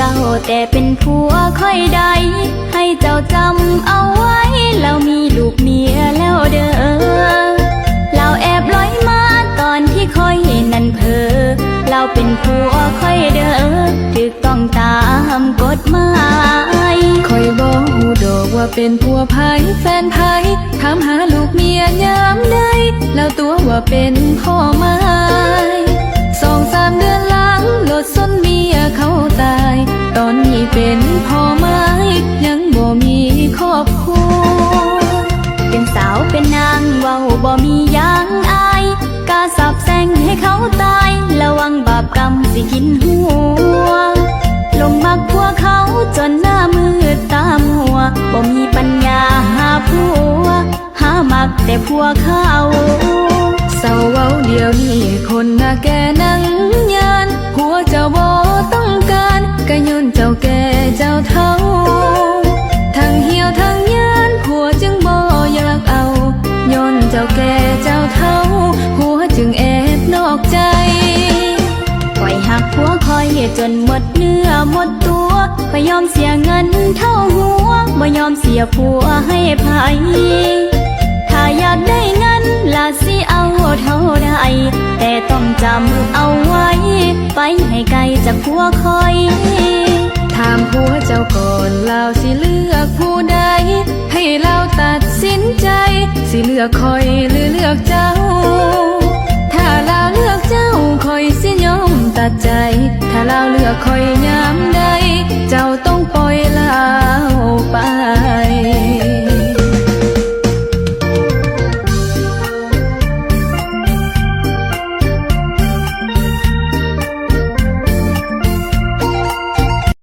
าแต่เป็นผัวค่อยใดให้เจ้าจำเอาไว้เรามีลูกเมียแล้วเด้อเราแอบลอยมาตอนที่ค่อยนั่นเพ้อเราเป็นผัวค่อยเด้อถูกต้องตามกฎหมายคอยบอกหูดอกว่าเป็นผัวไผแฟนไผถามหาลูกเมียยามใดแล้วตัวว่าเป็นพ่อไม้2-3 เดือนหลังโลดซนเมียเขาตายตอนนี้เป็นพ่อไม้ยังบ่มีครอบครัวเป็นสาวเป็นนางเว้าบ่มียางอายกาสับแซงให้เขาตายระวังบาปกรรมสิกินหัวลงมักพวกเขาจนหน้ามืดตามัวบ่มีปัญญาหาผัวหามักแต่พวกเขาเศร้าเว้าเดียวนี้คนหน้าแก่นั่งยานผัวเจ้าบ่ต้องการก็ย้อนเจ้าแก่เจ้าเฒ่าทั้งเหี่ยวทั้งยานผัวจึงบ่อยากเอาย้อนเจ้าแก่เจ้าเฒ่าผัวจึงแอบนอกใจปล่อยหักผัวคอยจนหมดเนื้อหมดตัวก็ยอมเสียเงินเท่าหัวบ่ยอมเสียผัวให้ไผถ้าอยากได้เงินล่ะสิเอาเท่าใดแต่ต้องจำเอาไว้ไปให้ไกลจากผัวคอยถามผัวเจ้าก่อนเราสิเลือกผู้ใดให้เราตัดสินใจสิเลือกคอยหรือเลือกเจ้าถ้าเราเลือกเจ้าคอยสิยอมตัดใจถ้าเราเลือกคอยยามใดเจ้าต้องปล่อยเราไป